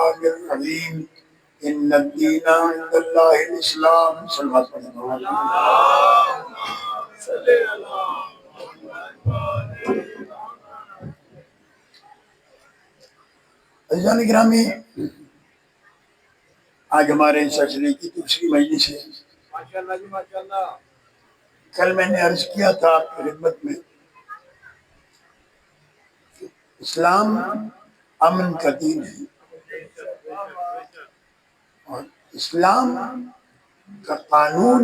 الرحمن الرحیم ان الدین عند اللہ الاسلام صلی اللہ علیہ وسلم۔ عزیزان گرامی، آج ہمارے سلسلے کی دوسری مجلس ہے۔ کل میں نے عرض کیا تھا آپ کی خدمت میں، اسلام امن کا دین ہے، اور اسلام کا قانون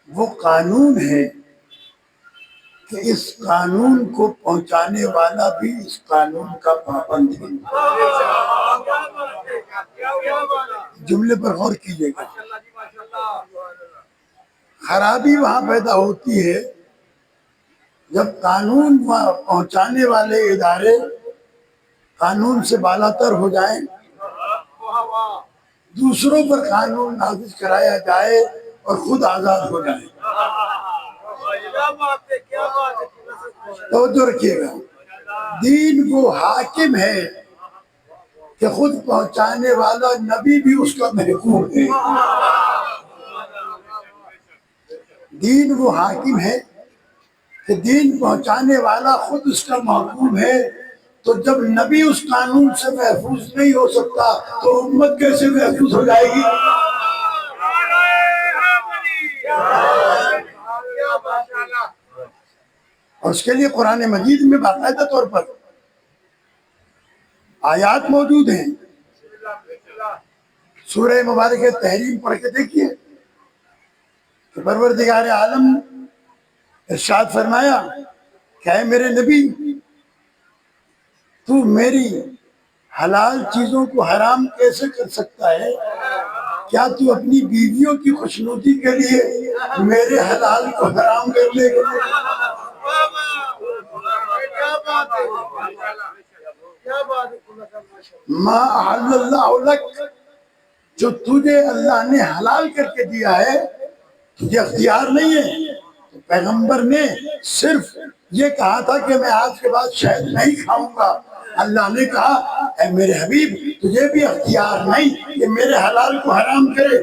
وہ قانون ہے کہ اس قانون کو پہنچانے والا بھی اس قانون کا پابند ہے۔ جملے پر غور کیجیے گا۔ خرابی وہاں پیدا ہوتی ہے جب قانون پہنچانے والے ادارے قانون سے بالاتر ہو جائیں، دوسروں پر قانون نافذ کرایا جائے اور خود آزاد ہو جائیں۔ توجہ رکھیے گا، دین وہ حاکم ہے کہ خود پہنچانے والا نبی بھی اس کا محکوم ہے۔ دین وہ حاکم ہے کہ دین پہنچانے والا خود اس کا محکوم ہے، تو جب نبی اس قانون سے محفوظ نہیں ہو سکتا تو امت کیسے محفوظ ہو جائے گی؟ اور اس کے لیے قرآن مجید میں باقاعدہ طور پر آیات موجود ہیں۔ سورہ مبارک تحریم پڑھ کے دیکھیے کہ پروردگار عالم ارشاد فرمایا کہ اے میرے نبی، تو میری حلال چیزوں کو حرام کیسے کر سکتا ہے؟ کیا تو اپنی بیویوں کی خوشنودی کے لیے میرے حلال کو حرام کر لے گا؟ ما احل اللہ لک، جو تجھے اللہ نے حلال کر کے دیا ہے تجھے اختیار نہیں ہے۔ تو پیغمبر نے صرف یہ کہا تھا کہ میں آج کے بعد شہد نہیں کھاؤں گا۔ اللہ نے کہا اے میرے حبیب، تجھے بھی اختیار نہیں کہ میرے حلال کو حرام کرے۔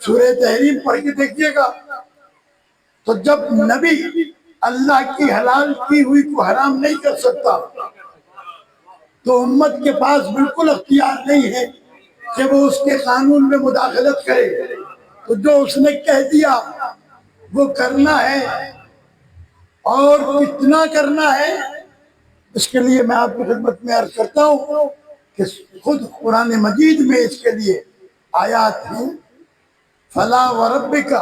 سورہ تحریم پڑھ کے دیکھیے گا، تو جب نبی اللہ کی حلال کی ہوئی کو حرام نہیں کر سکتا تو امت کے پاس بالکل اختیار نہیں ہے کہ وہ اس کے قانون میں مداخلت کرے۔ تو جو اس نے کہہ دیا وہ کرنا ہے، اور کتنا کرنا ہے اس کے لیے میں آپ کی خدمت میں عرض کرتا ہوں کہ خود قرآن مجید میں اس کے لیے آیات ہیں۔ فَلَا وَرَبِّكَ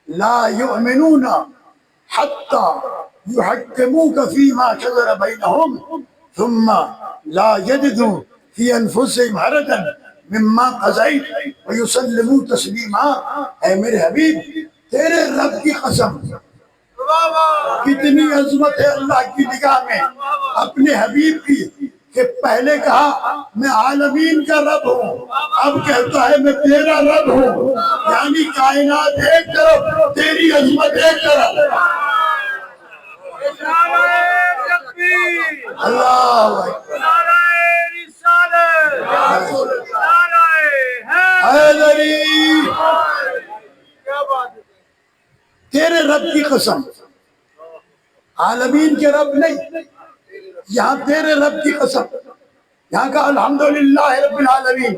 لَا يُؤْمِنُونَ حَتَّى يُحَكِّمُوكَ فِي مَا شَجَرَ بَيْنَهُمْ ثُمَّ لَا يَجِدُوا فِي أَنفُسِهِمْ حَرَجًا مِمَّا قَضَيْتَ وَيُسَلِّمُوا تَسْلِيمًا۔ اے میرے حبیب، تیرے رب کی قسم، کتنی عظمت ہے اللہ کی نگاہ میں اپنے حبیب کی، کہ پہلے کہا میں عالمین کا رب ہوں، اب کہتا ہے میں تیرا رب ہوں، یعنی کائنات ایک طرف، تیری عظمت ایک طرف۔ اللہ حیدری، تیرے رب کی قسم، عالمین کے رب نہیں، یہاں تیرے رب کی قسم۔ یہاں کا الحمدللہ رب العالمین،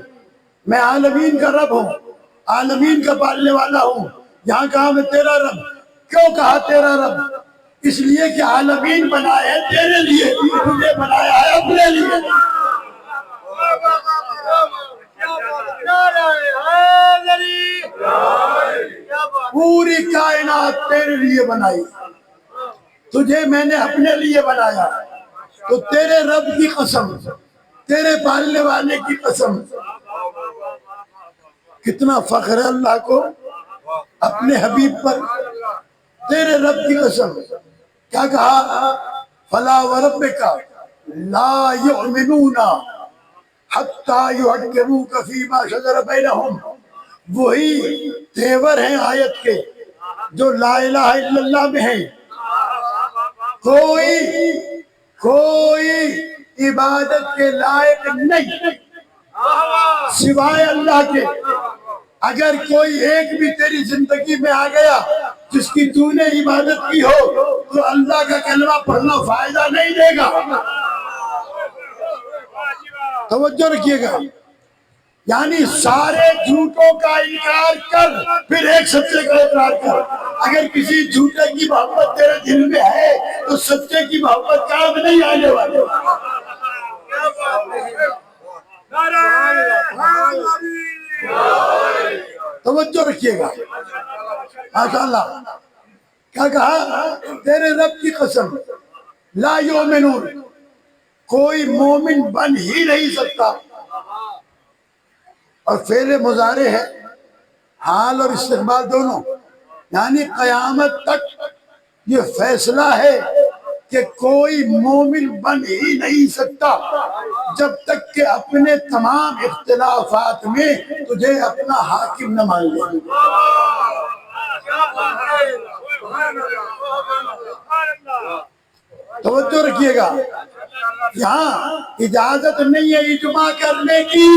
میں عالمین کا رب ہوں، عالمین کا پالنے والا ہوں۔ یہاں کہا میں تیرا رب۔ کیوں کہا تیرا رب؟ اس لیے کہ عالمین بنائے ہیں تیرے لیے، تجھے بنایا ہے اپنے لیے۔ پوری کائنات تیرے لیے بنائی، تجھے میں نے اپنے لیے بنایا۔ تو تیرے رب کی قسم، تیرے پالنے والے کی قسم، کتنا فخر ہے اللہ کو اپنے حبیب پر۔ تیرے رب کی قسم، کیا کہا؟ فَلَا وَرَبِّكَ لَا يُؤْمِنُونَ حَتَّى يُحَكِّمُوكَ فِي مَا شَجَرَ بَيْنَهُمْ۔ وہی تیور ہیں آیت کے جو لا الہ الا اللہ میں ہیں۔ کوئی عبادت کے لائق نہیں سوائے اللہ کے۔ اگر کوئی ایک بھی تیری زندگی میں آ گیا جس کی تو نے عبادت کی ہو تو اللہ کا کلمہ پڑھنا فائدہ نہیں دے گا۔ توجہ رکھیے گا، یعنی سارے جھوٹوں کا انکار کر پھر ایک سچے کا اقرار کر۔ اگر کسی جھوٹے کی محبت تیرے دل میں ہے تو سچے کی محبت کام نہیں آنے والے۔ توجہ رکھیے گا، ماشاءاللہ۔ کیا کہا؟ تیرے رب کی قسم لا یؤمنون، کوئی مومن بن ہی نہیں سکتا۔ اور فعل مضارع ہے، حال اور استقبال دونوں، یعنی قیامت تک یہ فیصلہ ہے کہ کوئی مومن بن ہی نہیں سکتا جب تک کہ اپنے تمام اختلافات میں تجھے اپنا حاکم نہ مان لے۔ توجہ رکھیے گا، یہاں اجازت نہیں ہے اجماع کرنے کی۔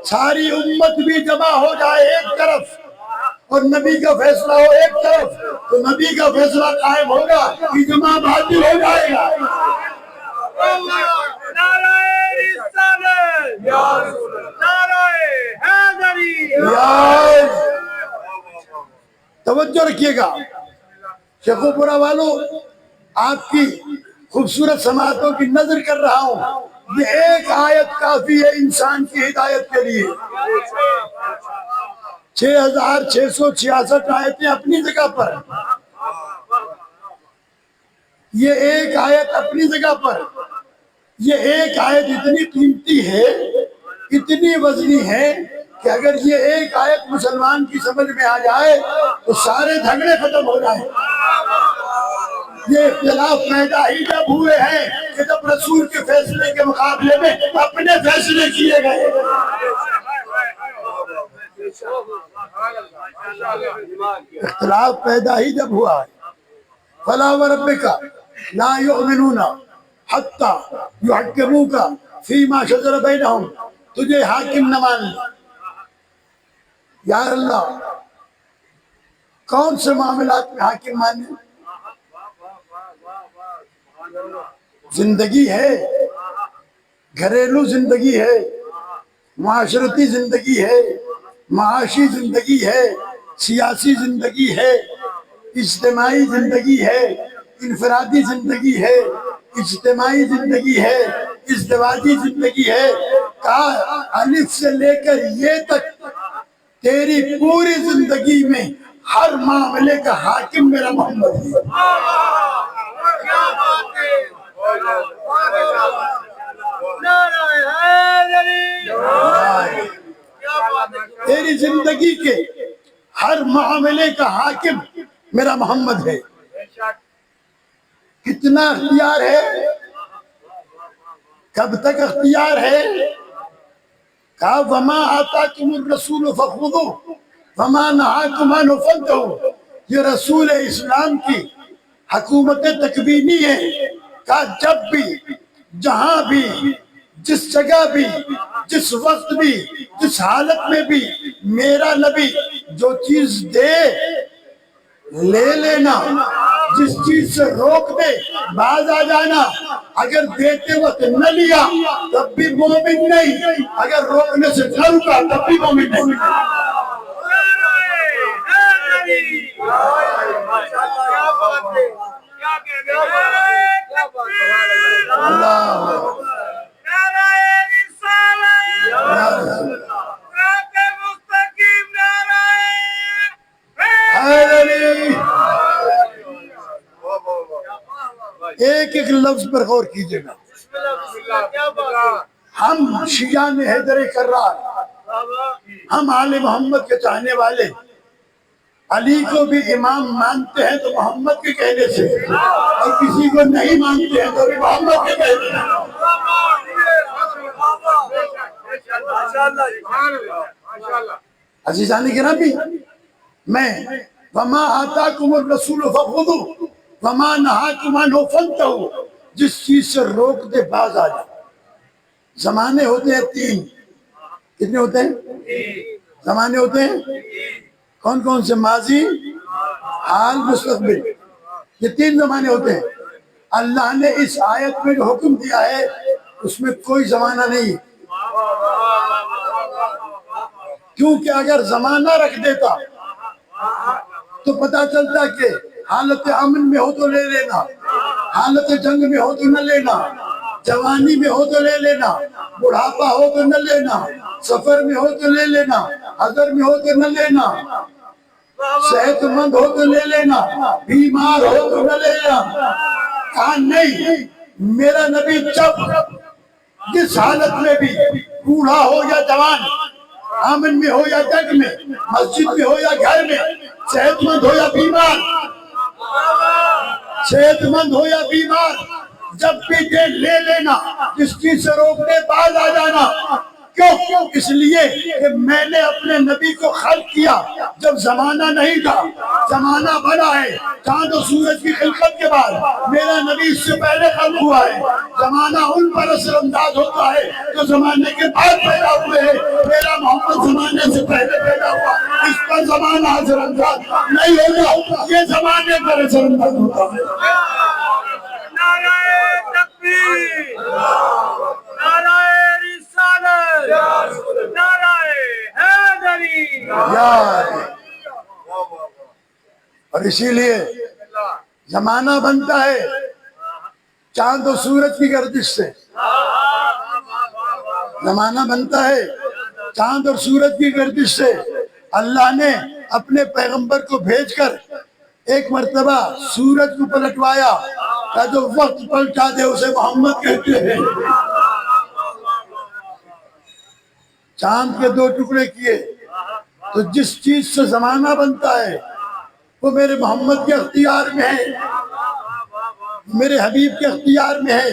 ساری امت بھی جمع ہو جائے ایک طرف اور نبی کا فیصلہ ہو ایک طرف تو نبی کا فیصلہ قائم ہوگا، اجماع باطل ہو جائے گا۔ توجہ رکھیے گا، شیخو پورا والو، آپ کی خوبصورت سماعتوں کی نظر کر رہا ہوں۔ یہ ایک آیت کافی ہے انسان کی ہدایت کے لیے۔ 6666 آیتیں اپنی جگہ پر، یہ ایک آیت اپنی جگہ پر، یہ ایک آیت اتنی قیمتی ہے، اتنی وزنی ہے کہ اگر یہ ایک آیت مسلمان کی سمجھ میں آ جائے تو سارے جھگڑے ختم ہو جائیں۔ یہ اختلاف پیدا ہی جب ہوئے ہیں کہ جب رسول کے فیصلے کے مقابلے میں اپنے فیصلے کیے گئے۔ اختلاف پیدا ہی جب ہوا ہے۔ فَلَا وَرَبِّكَ لَا يُؤْمِنُونَ حَتَّى يُحَكِّمُوكَ فِي مَا شَجَرَ بَيْنَهُمْ، تجھے حاکم نہ مان لے۔ یا اللہ، کون سے معاملات میں حاکم مانے؟ زندگی ہے، گھریلو زندگی ہے، معاشرتی زندگی ہے، معاشی زندگی ہے، سیاسی زندگی ہے، اجتماعی زندگی ہے، انفرادی زندگی ہے، اجتماعی زندگی ہے، ازدواجی زندگی ہے۔ کہا الف سے لے کر یہ تک تیری پوری زندگی میں ہر معاملے کا حاکم میرا محمد ہے۔ تیری زندگی کے ہر معاملے کا حاکم میرا محمد ہے۔ کتنا اختیار ہے، کب تک اختیار ہے؟ کہا وَمَا آتَاكُمُ الرَّسُولُ فَخُذُوهُ وَمَا نَهَاكُمْ عَنْهُ فَانْتَهُوا۔ یہ رسول اسلام کی حکومت تکوینی ہے۔ کہا جب بھی، جہاں بھی، جس جگہ بھی، جس وقت بھی، جس حالت میں بھی میرا نبی جو چیز دے لے لینا، جس چیز سے روک دے باز آ جانا۔ اگر دیتے وقت نہ لیا تب بھی مومن نہیں، اگر روکنے سے نہ رکا تب بھی مومن نہیں۔ ایک ایک لفظ پر غور کیجئے گا۔ ہم شیعان حیدر کرار، ہم آل محمد کے چاہنے والے علی کو بھی امام مانتے ہیں تو محمد کے کہنے سے، اور کسی کو نہیں مانتے ہیں تو بھی محمد کے کہنے سے۔ عزیزان گرامی، میں وَمَا آتَاكُمُ الرَّسُولُ فَخُذُوهُ، وما نہاکم عنہ فانتہوا، جس چیز سے روک دے باز آ جائے۔ زمانے ہوتے ہیں تین، کتنے ہوتے ہیں؟ زمانے ہوتے ہیں کون کون سے؟ ماضی، حال، مستقبل، یہ تین زمانے ہوتے ہیں۔ اللہ نے اس آیت میں جو حکم دیا ہے اس میں کوئی زمانہ نہیں، کیونکہ اگر زمانہ رکھ دیتا تو پتہ چلتا کہ حالت امن میں ہو تو لے لینا، حالت جنگ میں ہو تو نہ لینا، جوانی میں ہو تو لے لینا، بڑھاپا ہو تو نہ لینا، سفر میں ہو تو لے لینا، حضر میں ہو تو نہ لینا، صحت مند ہو تو لے لینا، بیمار ہو تو نہ لینا۔ کہا نہیں، میرا نبی جب جس حالت میں بھی، بوڑھا ہو یا جوان، امن میں ہو یا جنگ میں، مسجد میں ہو یا گھر میں، صحت مند ہو یا بیمار، صحت مند ہو یا بیمار، جب بھی دے لے لینا، جس چیز سے روکنے باز آ جانا۔ کیوں؟ اس لیے کہ میں نے اپنے نبی کو خلق کیا جب زمانہ نہیں تھا، زمانہ بنا ہے چاند و سورج کی خلقت کے بعد، میرا نبی اس سے پہلے خلق ہوا ہے۔ زمانہ ان پر اثر انداز ہوتا ہے جو زمانے کے بعد پیدا ہوئے ہیں، میرا محمد زمانے سے پہلے پیدا ہوا، اس پر زمانہ اثر انداز نہیں ہوگا، یہ زمانے پر اثر انداز ہوتا ہے۔ نعرہ تکبیر، نعرہ رسالت، نعرہ حیدری۔ یاد ہے۔ اور اسی لیے زمانہ بنتا ہے چاند و سورج کی گردش سے، زمانہ بنتا ہے چاند اور سورج کی گردش سے۔ اللہ نے اپنے پیغمبر کو بھیج کر ایک مرتبہ سورج کو پلٹوایا، کہ جو وقت پلٹا دے اسے محمد کہتے ہیں۔ چاند کے دو ٹکڑے کیے، تو جس چیز سے زمانہ بنتا ہے وہ میرے محمد کے اختیار میں ہے، میرے حبیب کے اختیار میں ہے۔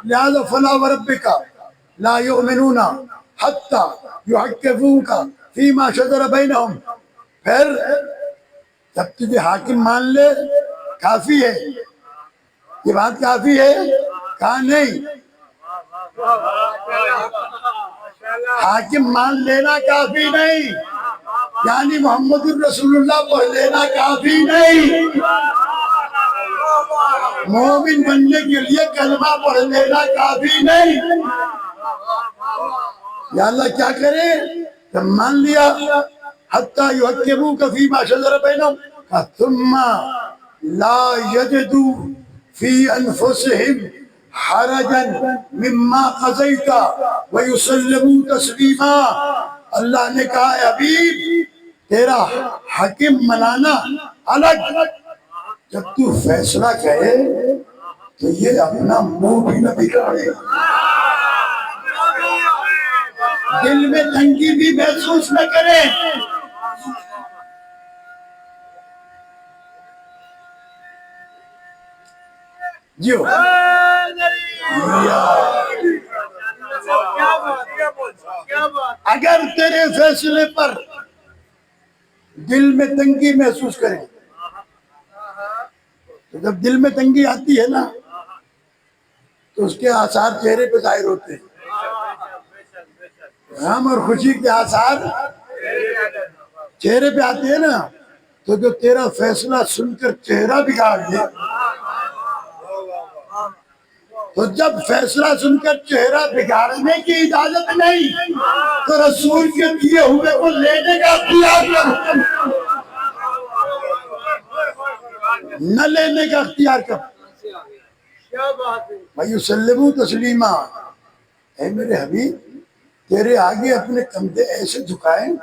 لہذا فلا وربک لا یؤمنون حتی یحکموک فیما شجر بینہم، پھر جب تجھے حاکم مان لے کافی ہے، یہ بات کافی ہے؟ کہا نہیں، حاکم مان لینا کافی نہیں، یعنی محمد الرسول اللہ پڑھ لینا کافی نہیں، مومن بننے کے لیے کلمہ پڑھ لینا کافی نہیں۔ یا اللہ کیا کرے؟ جب مان لیا حتی یحکموک فیما شجر بینہم، ثم لا یجدوا فی انفسہم حرجا مما قضیت ویسلموا تسلیما۔ اللہ نے کہا اے حبیب تیرا حکم منانا الگ، جب تو فیصلہ کرے تو یہ اپنا منہ بھی نہ بگاڑے، دل میں تنگی بھی محسوس نہ کرے۔ جیو اگر تیرے فیصلے پر دل میں تنگی محسوس کرے، تو جب دل میں تنگی آتی ہے نا تو اس کے آثار چہرے پہ ظاہر ہوتے ہیں، غم اور خوشی کے آثار چہرے پہ آتے ہیں نا۔ تو جو تیرا فیصلہ سن کر چہرہ بگاڑ دے، تو جب فیصلہ سن کر چہرہ بگاڑنے کی اجازت نہیں تو رسول کے دیے ہوئے کو لینے کا اختیار کر، نہ لینے کا اختیار کر۔ وَيُسَلِّمُوا تَسْلِيمًا، اے میرے حبیب تیرے آگے اپنے کندھے ایسے جھکائیں،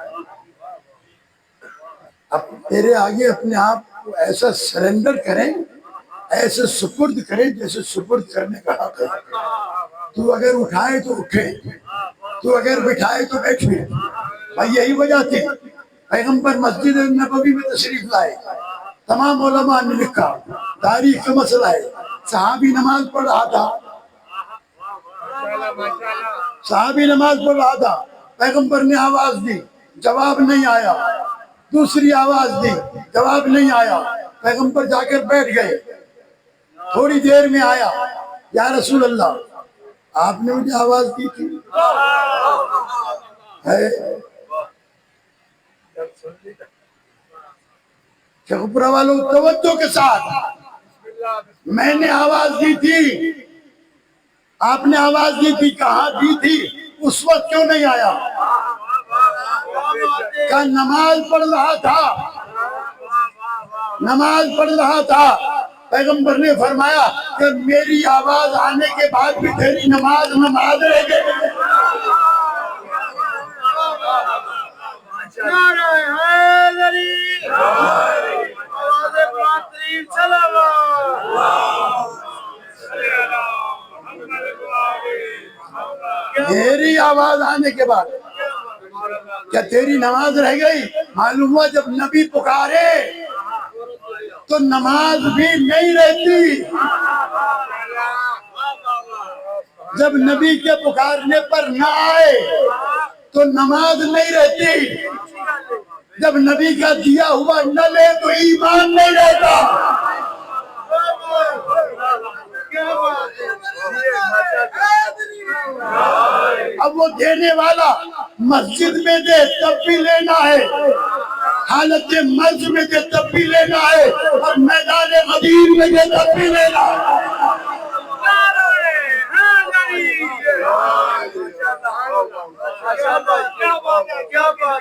تیرے آگے اپنے آپ کو ایسا سرنڈر کریں، ایسے سپرد کریں جیسے سپرد کرنے کا حق ہے۔ تو اگر اٹھائے تو اٹھے، تو اگر بٹھائے تو بیٹھے۔ بھائی یہی وجہ تھی پیغمبر مسجد نبوی میں تشریف لائے، تمام علماء نے لکھا، تاریخ کا مسئلہ ہے، صحابی نماز پڑھ رہا تھا، صحابی نماز پڑھ رہا تھا، پیغمبر نے آواز دی، جواب نہیں آیا، دوسری آواز دی، جواب نہیں آیا، پیغمبر جا کر بیٹھ گئے۔ تھوڑی دیر میں آیا، یا رسول اللہ آپ نے مجھے آواز دی تھی ہے شیخوپورہ والوں توجہ کے ساتھ، میں نے آواز دی تھی، آپ نے آواز دی تھی، کہاں دی تھی؟ اس وقت کیوں نہیں آیا؟ کہ نماز پڑھ رہا تھا، نماز پڑھ رہا تھا۔ پیغمبر نے فرمایا کہ میری آواز آنے کے بعد بھی تیری نماز نماز رہ گئی۔ نعرہ حیدری، آواز قرآن کریم صلوات۔ میری آواز آنے کے بعد کیا تیری نماز رہ گئی؟ معلوم ہوا جب نبی پکارے تو نماز بھی نہیں رہتی، جب نبی کے پکارنے پر نہ آئے تو نماز نہیں رہتی، جب نبی کا دیا ہوا نہ لے تو ایمان نہیں رہتا۔ اب وہ دینے والا مسجد میں دے تب بھی لینا ہے، حالت مرض میں دے تب بھی لینا ہے، اور میدان غدیر میں دے تب بھی لینا ہے۔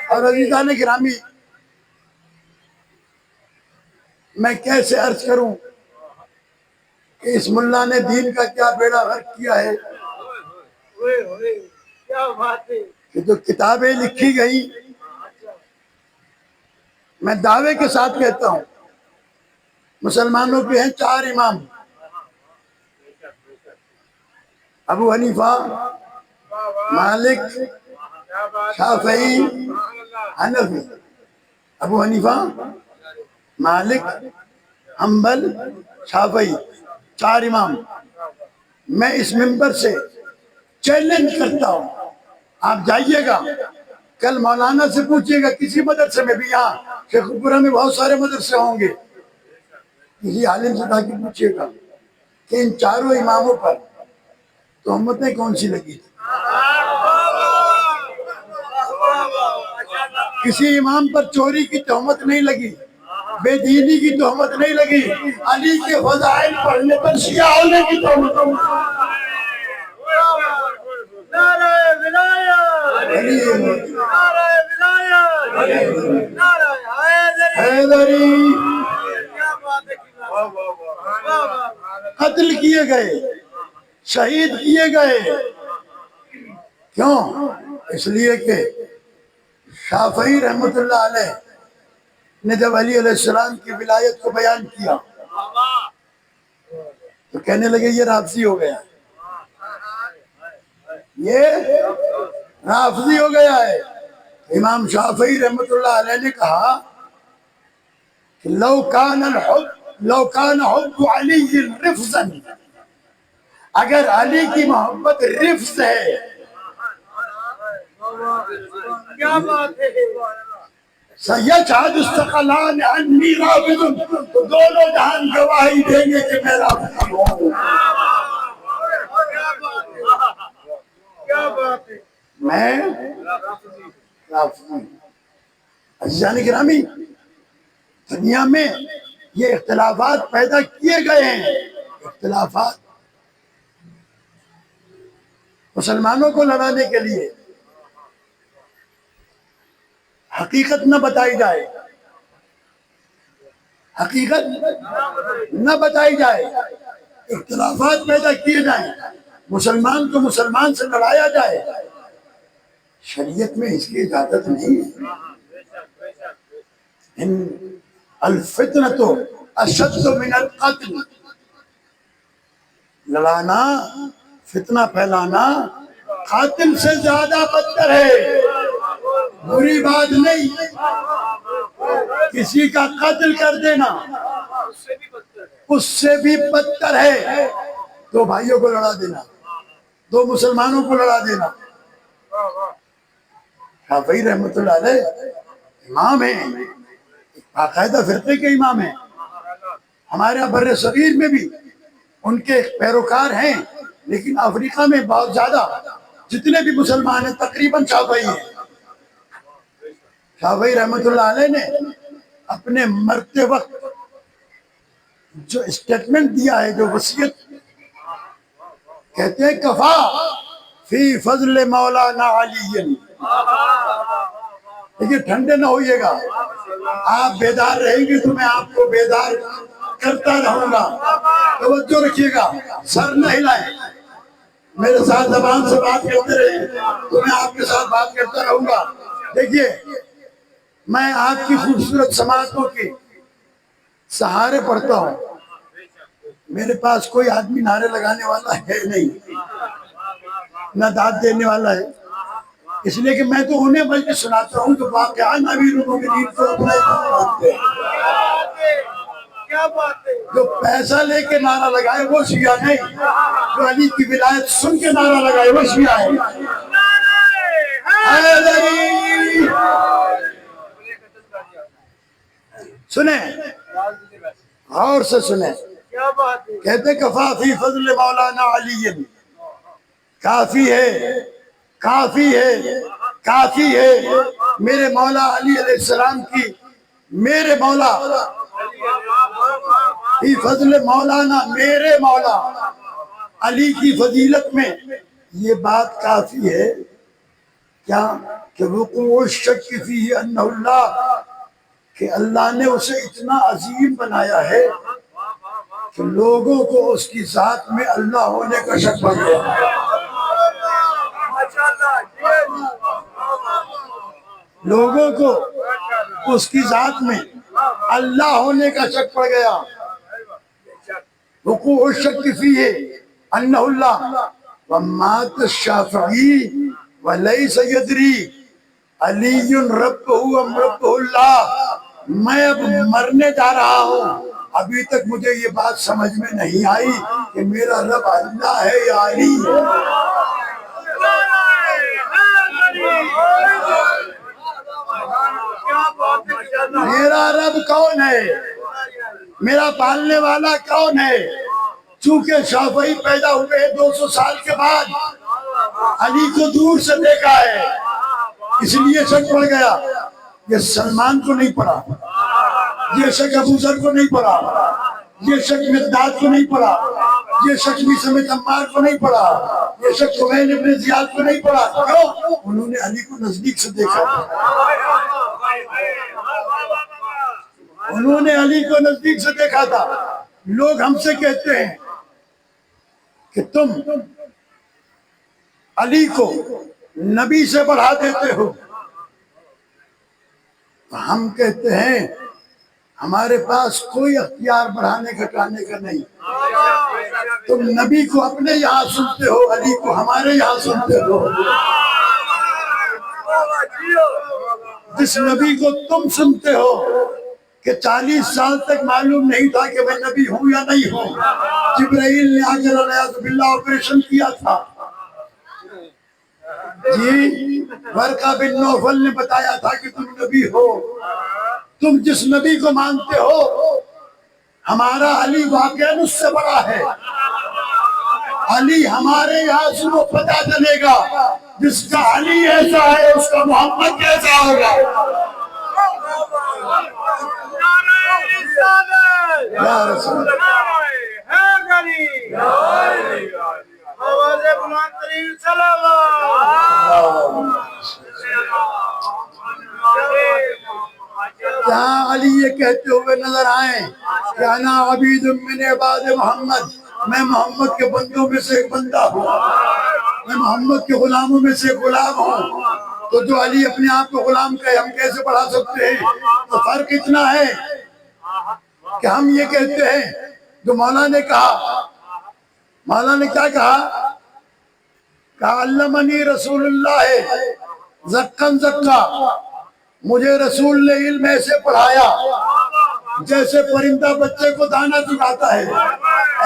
اور عزیزان گرامی، میں کیسے عرض کروں کہ اس ملا نے دین کا کیا بیڑا غرق کیا ہے کہ جو کتابیں لکھی گئی، میں دعوے کے ساتھ کہتا ہوں مسلمانوں کے ہیں 4 امام، ابو حنیفہ، مالک، شافعی، حنفی۔ ابو حنیفہ، مالک، حنبل، شافعی، 4 امام۔ میں اس منبر سے چیلنج کرتا ہوں، آپ جائیے گا کل مولانا سے پوچھئے گا، کسی مدرسے میں بھی، یہاں شیخوپورہ میں بہت سارے مدرسے ہوں گے، کسی عالم سے جا کے پوچھئے گا کہ ان 4 اماموں پر تہمتیں کون سی لگی تھی؟ کسی امام پر چوری کی تہمت نہیں لگی، بے دینی کی تہمت نہیں لگی، علی کے فضائل پڑھنے پر شیعہ ہونے کی تہمت نہیں لگی۔ نعرہ ولایت، نعرہ ولایت، نعرہ حیدری کیا بات ہے، قتل کیے گئے، شہید کیے گئے، کیوں؟ اس لیے کہ شافعی رحمت اللہ علیہ نے جب علی علیہ السلام کی ولایت کو بیان کیا تو کہنے لگے یہ رافضی ہو گیا، یہ رافضی ہو گیا ہے۔ امام شافعی رحمت اللہ علیہ نے کہا کہ لو کان حب علی رفضا، اگر علی کی محبت رفض ہے، کیا بات ہے، سیشہد الثقلان انی رافض، تو دونوں جہان گواہی دیں گے کہ میں رافضی ہوں۔ کیا بات ہے، میں رافضی ہوں۔ عزیزان گرامی، دنیا میں یہ اختلافات پیدا کیے گئے ہیں، اختلافات مسلمانوں کو لڑانے کے لیے، حقیقت نہ بتائی جائے، حقیقت نہ بتائی جائے، اختلافات پیدا کیے جائیں، مسلمان کو مسلمان سے لڑایا جائے، شریعت میں اس کی اجازت نہیں ہے۔ ان الفتنۃ اشد من القتل، لڑانا، فتنہ پھیلانا قاتل سے زیادہ بدتر ہے۔ بری بات نہیں، کسی کا قتل کر دینا اس سے بھی بدتر ہے، 2 بھائیوں کو لڑا دینا، 2 مسلمانوں کو لڑا دینا۔ شافعی رحمت اللہ علیہ امام ہیں، باقاعدہ فرقے کے امام ہیں، ہمارے یہاں بر صغیر میں بھی ان کے پیروکار ہیں، لیکن افریقہ میں بہت زیادہ جتنے بھی مسلمان ہیں تقریباً شافعی ہیں۔ شافعی رحمۃ اللہ علیہ نے اپنے مرتے وقت جو اسٹیٹمنٹ دیا ہے، جو وصیت، کہتے ہیں کفا فی فضل مولانا علی۔ لیکن ٹھنڈے نہ ہوئیے گا، آپ بیدار رہیں گے تو میں آپ کو بیدار کرتا رہوں گا۔ توجہ رکھیے گا، سر نہ ہلائیں، میرے ساتھ زبان سے بات کرتے رہیں تو میں آپ کے ساتھ بات کرتا رہوں گا۔ دیکھیے، میں آپ کی خوبصورت سماعتوں کے سہارے پڑھتا ہوں، میرے پاس کوئی آدمی نعرے لگانے والا ہے نہیں، نہ داد دینے والا ہے، اس لیے کہ میں تو انہیں بلکہ سناتا ہوں جو واقعان امیر المومنین کو اپنا امام مانتے ہیں۔ کیا بات ہے، جو پیسہ لے کے نعرہ لگائے وہ شیعہ نہیں، جو علی کی ولایت سن کے نعرہ لگائے وہ شیعہ ہے۔ حیدری! سنیں، غور سے سنیں، کیا بات ہے، کہتے کفا فی فضل مولانا علی، کافی ہے، کافی ہے، کافی ہے میرے مولا علی علیہ السلام کی، میرے مولا فی فضل مولانا، میرے مولا علی کی فضیلت میں یہ بات کافی ہے کیا کہ وقوع الشک فیہ انہ اللہ، کہ اللہ نے اسے اتنا عظیم بنایا ہے کہ لوگوں کو اس کی ذات میں اللہ ہونے کا شک پڑ گیا۔ لوگوں کو اس کی ذات میں اللہ ہونے کا شک پڑ گیا۔ وقوع الشک فیہ انہ اللہ ومات الشافعی ولیس یدری علی ربہ ام ربہ اللہ۔ میں اب مرنے جا رہا ہوں، ابھی تک مجھے یہ بات سمجھ میں نہیں آئی کہ میرا رب اللہ ہے یا علی ہے۔ میرا رب کون ہے، میرا پالنے والا کون ہے؟ چونکہ شافعی پیدا ہوئے 200 سال کے بعد علی کو دور سے دیکھا ہے، اس لیے شک پڑ گیا۔ یہ سلمان کو نہیں پڑا، یہ شک ابو ذر کو نہیں پڑا، یہ شک مقداد کو نہیں پڑا، یہ شک سمیت عمار کو نہیں پڑا، یہ شک خمین ابن زیاد کو نہیں پڑا۔ کیوں؟ انہوں نے علی کو نزدیک سے دیکھا تھا، انہوں نے علی کو نزدیک سے دیکھا تھا۔ لوگ ہم سے کہتے ہیں کہ تم علی کو نبی سے بڑھا دیتے ہو، ہم کہتے ہیں ہمارے پاس کوئی اختیار بڑھانے گھٹانے کا نہیں۔ تم نبی کو اپنے یہاں سنتے ہو، علی کو ہمارے یہاں سنتے ہو۔ جس نبی کو تم سنتے ہو کہ 40 سال تک معلوم نہیں تھا کہ میں نبی ہوں یا نہیں ہوں، جبرائیل نے آ کر علیہ باللہ آپریشن کیا تھا، جی ورقہ بن نوفل نے بتایا تھا کہ تم نبی ہو۔ تم جس نبی کو مانتے ہو، ہمارا علی واقعاً اس سے بڑا ہے۔ علی ہمارے یہاں سنو پتہ چلے گا، جس کا علی ایسا ہے اس کا محمد کیسا ہوگا۔ یا رسول اللہ، جہاں علی یہ کہتے ہوئے نظر آئیں کہ انا عبید من عباد محمد، میں محمد کے بندوں میں سے ایک بندہ ہوں، میں محمد کے غلاموں میں سے ایک غلام ہوں، تو جو علی اپنے آپ کو غلام کہے ہم کیسے بڑھا سکتے ہیں؟ تو فرق اتنا ہے کہ ہم یہ کہتے ہیں جو مولا نے کہا، مولا نے کیا کہا؟ کہا علمنی رسول اللہ زکن زکا، مجھے رسول نے علم ایسے پڑھایا جیسے پرندہ بچے کو دانا چگاتا ہے،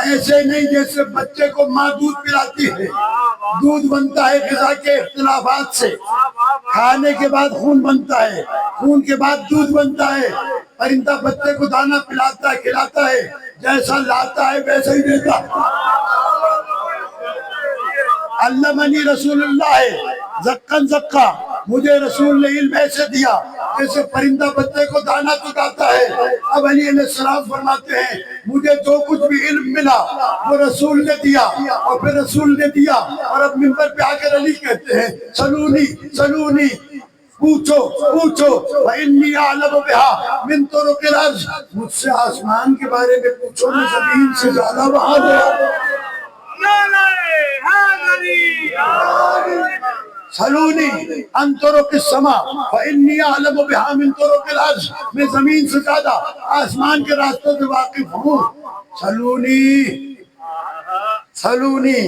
ایسے نہیں جیسے بچے کو ماں دودھ پلاتی ہے۔ دودھ بنتا ہے غذا کے اختلافات سے، کھانے کے بعد خون بنتا ہے، خون کے بعد دودھ بنتا ہے، پرندہ پتے کو دانا پلاتا ہے کھلاتا ہے، جیسا لاتا ہے ویسا ہی دیتا ہے۔ علمنی رسول اللہ ہے زکن زکا، مجھے رسول نے علم ایسے دیا جیسے پرندہ پتے کو دانا چگاتا ہے۔ اب علی علیہ السلام فرماتے ہیں مجھے جو کچھ بھی علم ملا وہ رسول نے دیا، اور پھر رسول نے دیا، اور اب منبر پہ آ کر علی کہتے ہیں سلونی سلونی، پوچھو پوچھو، فإنی اعلم بہا من طرق الارض، مجھ سے آسمان کے بارے میں پوچھو، میں زمین سے زیادہ وہاں گیا۔ سلونی عن طرق السماء فإنی اعلم بہا من طرق الارض، میں زمین سے زیادہ آسمان کے راستوں سے واقف ہوں۔ سلونی سلونی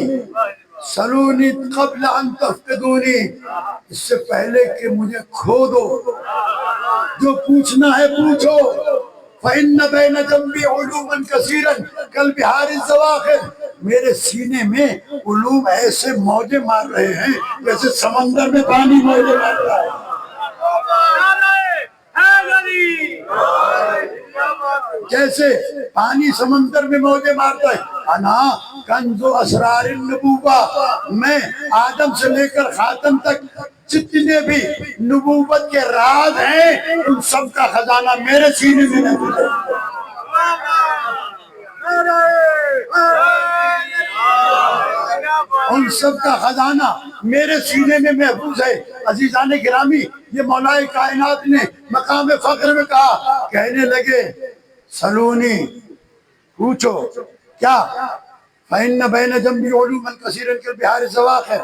سلونی قبل ان تفقدونی، اس سے پہلے کہ مجھے کھو دو، جو پوچھنا ہے پوچھو۔ فإن بین جنبی علوما کثیرا کالبحار الزواخر، میرے سینے میں علوم ایسے موجیں مار رہے ہیں جیسے سمندر میں پانی موجیں مار رہا ہے۔ جیسے پانی سمندر میں موجیں مارتا ہے۔ انا کنز اسرار النبوہ، میں آدم سے لے کر خاتم تک جتنے بھی نبوت کے راز ہیں ان سب کا خزانہ میرے سینے میں موجود ہے۔ ان سب کا خزانہ میرے سینے میں محفوظ ہے۔ عزیزان گرامی، یہ مولا کائنات نے مقام فخر میں کہا، کہنے لگے سلونی، پوچھو کیا؟ فإن بین جنبی علوما کثیرا کالبحار الزواخر،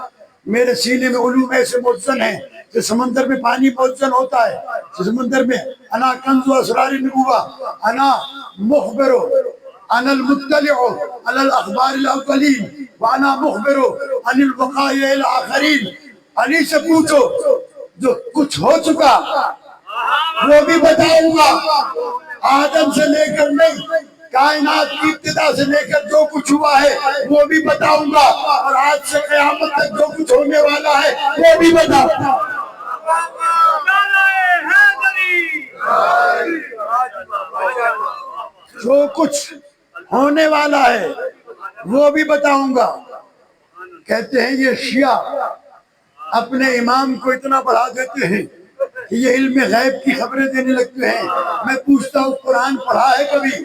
میرے سینے میں علوم ایسے موزن ہیں کہ سمندر میں پانی موزن ہوتا ہے۔ سمندر میں انا کنز اسرار النبوہ، انا مخبر، انا المطلع علی الاخبار الاولین، وانا مخبر عن البقاء الاخرین۔ علی سے پوچھو جو کچھ ہو چکا وہ بھی بتاؤں گا، آدم سے لے کر نہیں، کائنات کی ابتدا سے لے کر جو کچھ ہوا ہے وہ بھی بتاؤں گا، اور آج سے قیامت تک جو کچھ ہونے والا ہے وہ بھی بتاؤں گا۔ جو کچھ ہونے والا ہے وہ بھی بتاؤں گا۔ کہتے ہیں یہ شیعہ اپنے امام کو اتنا بڑھا دیتے ہیں کہ یہ علم غیب کی خبریں دینے لگتے ہیں۔ میں پوچھتا ہوں قرآن پڑھا ہے کبھی؟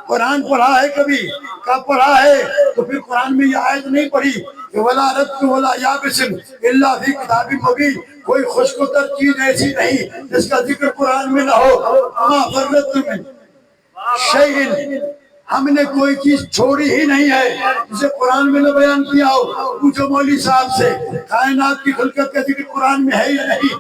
قرآن پڑھا ہے کبھی؟ کب پڑھا ہے؟ تو پھر قرآن میں یہ آیت نہیں پڑھی کہ وَلَا رَتْتُ وَلَا يَابِسٍ إِلَّا فِي كِتَابٍ مُبِينٍ، کوئی خشک و تر چیز ایسی نہیں جس کا ذکر قرآن میں نہ ہو۔ مَا فَرَّطْنَا مِن شَيْءٍ، ہم نے کوئی چیز چھوڑی ہی نہیں ہے جسے قرآن میں نے بیان کیا ہو۔ پوچھو مولوی صاحب سے کائنات کی خلقت کا ذکر قرآن میں ہے یا نہیں؟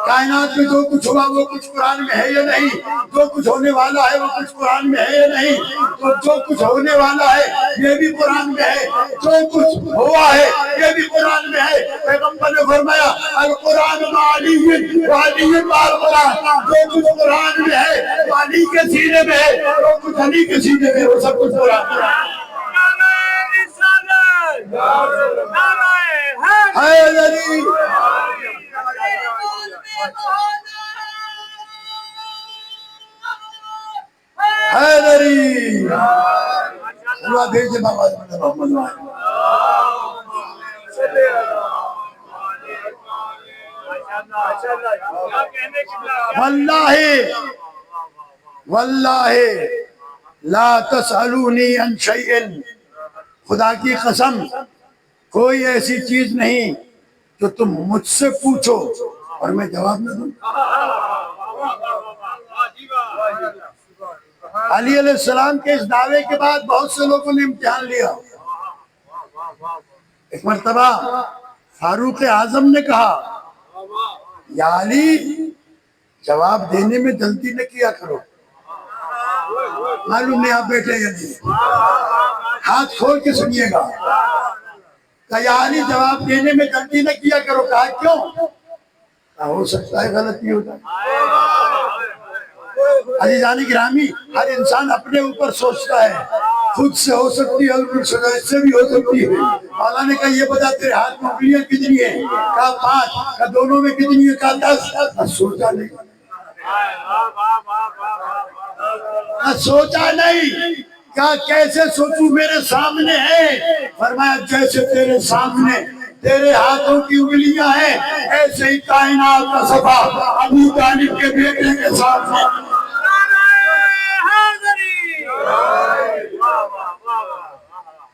کائنات میں جو کچھ ہوا وہ کچھ قرآن میں ہے یا نہیں؟ جو کچھ ہونے والا ہے وہ کچھ قرآن میں ہے یا نہیں؟ تو جو کچھ ہونے والا ہے یہ بھی قرآن میں ہے، جو کچھ ہوا ہے یہ بھی قرآن میں ہے۔ پیغمبر نے فرمایا القرآن مع علی وعلی مع القرآن، جو کچھ قرآن میں ہے وہ علی کے سینے میں ہے، جو کچھ علی کے سینے میں ہے وہ سب کچھ قرآن میں ہے۔ حیدری حیدری اللہ بھیجے بابا محمد واللہ واللہ لا تسألونی عن شیء، خدا کی قسم کوئی ایسی چیز نہیں جو تم مجھ سے پوچھو اور میں جواب نہ دوں۔ علی علیہ السلام کے اس دعوے کے بعد بہت سے لوگوں نے امتحان لیا۔ ایک مرتبہ فاروق اعظم نے کہا یا علی جواب دینے میں جلدی نہ کیا کرو، معلوم نہیں آپ بیٹھے یا نہیں، ہاتھ کھول کے سنیے گا۔ کہا یا علی جواب دینے میں جلدی نہ کیا کرو۔ کہا کیوں؟ کہا ہو سکتا ہے غلطی ہو جائے۔ عزیزان گرامی، ہر انسان اپنے اوپر سوچتا ہے، خود سے ہو سکتی ہے اور اس سے بھی ہو سکتی ہے۔ مولا نے کہا یہ بتا تیرے ہاتھ میں انگلیاں کتنی ہیں؟ کہا 5۔ کہا دونوں میں کتنی ہیں؟ کہا 10۔ سوچا نہیں، نہ سوچا نہیں کہا کیسے سوچوں میرے سامنے ہے، فرمایا جیسے تیرے سامنے تیرے ہاتھوں کی انگلیاں ہیں ایسے ہی کائنات کا صفا ابو طالب کے بیٹے کے سامنے۔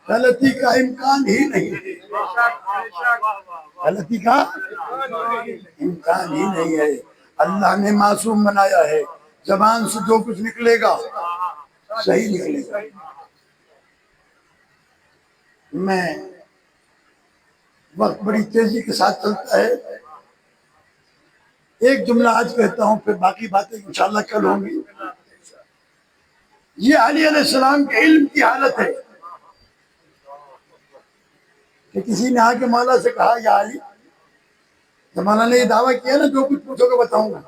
غلطی کا امکان ہی نہیں، غلطی کا امکان ہی نہیں ہے۔ اللہ نے معصوم بنایا ہے، زبان سے جو کچھ نکلے گا صحیح نکلے گا۔ میں وقت بڑی تیزی کے ساتھ چلتا ہے، ایک جملہ آج کہتا ہوں پھر باقی باتیں انشاءاللہ کل ہوں گی۔ یہ علی علیہ السلام کے علم کی حالت ہے کہ کسی نے آ کے مولا سے کہا یا علی، جب مولا نے یہ دعویٰ کیا نا جو کچھ پوچھو گے بتاؤں گا،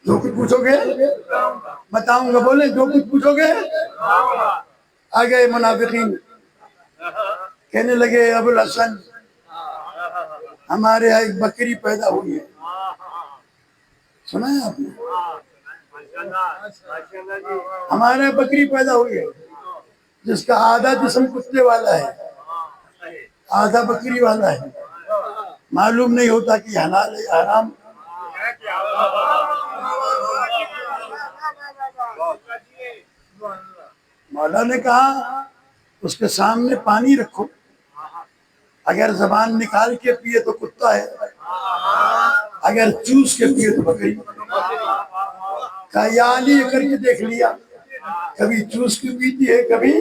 جو کچھ پوچھو گے بتاؤں گا، بولیں جو کچھ پوچھو گے۔ آ گئے منافقین کہنے لگے ابو الحسن ہمارے یہاں ایک بکری پیدا ہوئی ہے، سنا ہے آپ نے؟ ہمارے یہاں بکری پیدا ہوئی ہے جس کا آدھا جسم کتے والا ہے آدھا بکری والا ہے، معلوم نہیں ہوتا کہ حلال ہے حرام۔ مولا نے کہا اس کے سامنے پانی رکھو، اگر زبان نکال کے پیے تو کتا ہے، اگر چوس کے پیے تو بکری۔ کہا یا علی یہ کر کے دیکھ لیا، کبھی چوس کے پیتی ہے کبھی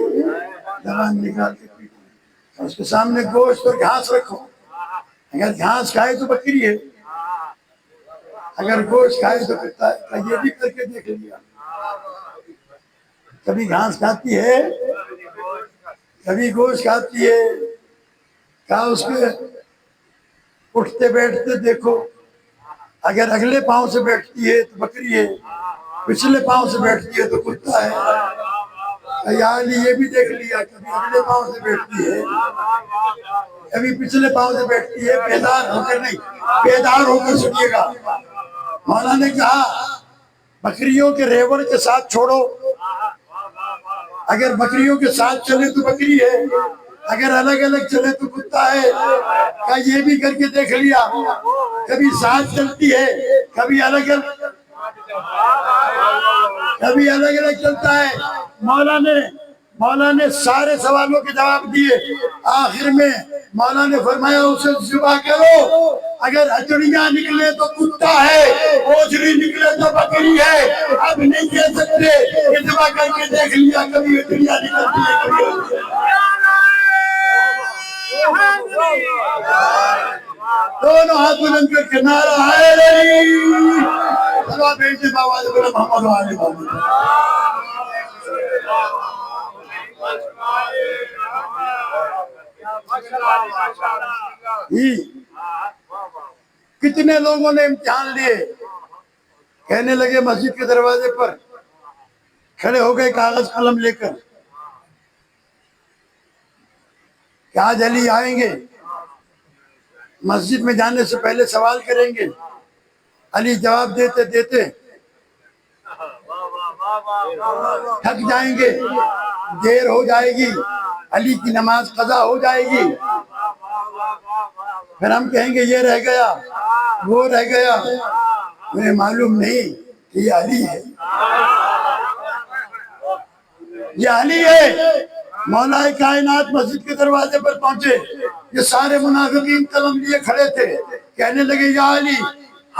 زبان نکال کے پیتی ہے۔ اس کے سامنے گوشت اور گھاس رکھو، اگر گھاس کھائے تو بکری ہے، اگر گوشت کھائے تو کتا ہے۔ کہا یہ بھی کر کے دیکھ لیا، کبھی گھاس کھاتی ہے کبھی گوشت کھاتی ہے۔ کہا اس کے اٹھتے بیٹھتے دیکھو، اگر اگلے پاؤں سے بیٹھتی ہے تو بکری ہے، پچھلے پاؤں سے بیٹھتی ہے تو کتا ہے۔ یا علی یہ بھی دیکھ لیا، کبھی اگلے پاؤں سے بیٹھتی ہے کبھی پچھلے پاؤں سے بیٹھتی ہے۔ بیدار ہو کر نہیں، بیدار ہو کر سنیے گا۔ مولا نے کہا بکریوں کے ریوڑ کے ساتھ چھوڑو، اگر بکریوں کے ساتھ چلے تو بکری ہے، اگر الگ الگ چلے تو کتا ہے۔ کہا یہ بھی کر کے دیکھ لیا، کبھی ساتھ چلتی ہے کبھی الگ الگ چلتا ہے۔ مولا نے سارے سوالوں کے جواب دیے، آخر میں مولا نے فرمایا اسے ذبح کرو، اگر ہچڑیاں نکلے تو کتا ہے، اوجری نکلے تو بکری ہے۔ اب نہیں کہہ سکتے کہ ذبح کر کے دیکھ لیا، کبھی ہچڑیاں نکلتی ہے کبھی اوجری۔ دونوں ہاتھ بلند کر کے نعرہ حیدری، صلوات بھیجتے باواز بولے محمد و آل محمد۔ کتنے لوگوں نے امتحان لیے، کہنے لگے مسجد کے دروازے پر کھڑے ہو گئے کاغذ قلم لے کر کہ آج علی آئیں گے، مسجد میں جانے سے پہلے سوال کریں گے، علی جواب دیتے دیتے تھک جائیں گے، دیر ہو جائے گی، علی کی نماز قضا ہو جائے گی، پھر ہم کہیں گے یہ رہ گیا وہ رہ گیا، انہیں معلوم نہیں کہ یہ علی ہے، یہ علی ہے۔ مولا کائنات مسجد کے دروازے پر پہنچے، یہ سارے منافقین قلم لیے کھڑے تھے، کہنے لگے یا علی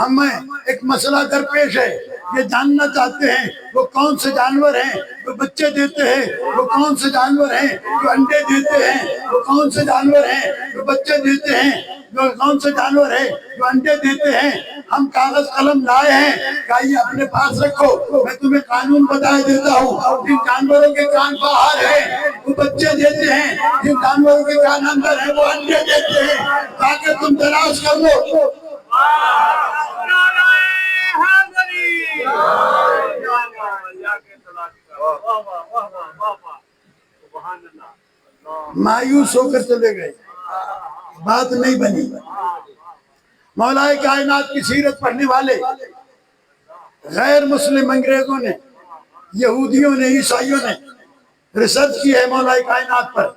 ہمیں ایک مسئلہ درپیش ہے، یہ جاننا چاہتے ہیں وہ کون سے جانور ہیں جو بچے دیتے ہیں، وہ کون سے جانور ہیں جو انڈے دیتے ہیں، وہ کون سے جانور ہیں جو بچے دیتے ہیں، جو کون سے جانور ہیں جو انڈے دیتے ہیں۔ ہم کاغذ قلم لائے ہیں، کہا یہ اپنے پاس رکھو، میں تمہیں قانون بتائے دیتا ہوں، جن جانوروں کے کان باہر ہیں وہ بچے دیتے ہیں، جن جانوروں کے کان اندر ہیں وہ انڈے دیتے ہیں، تاکہ تم تلاش کر لو۔ مایوس ہو کر چلے گئے، بات نہیں بنی۔ مولا کائنات کی سیرت پڑھنے والے غیر مسلم انگریزوں نے، یہودیوں نے، عیسائیوں نے ریسرچ کی ہے مولا کائنات پر،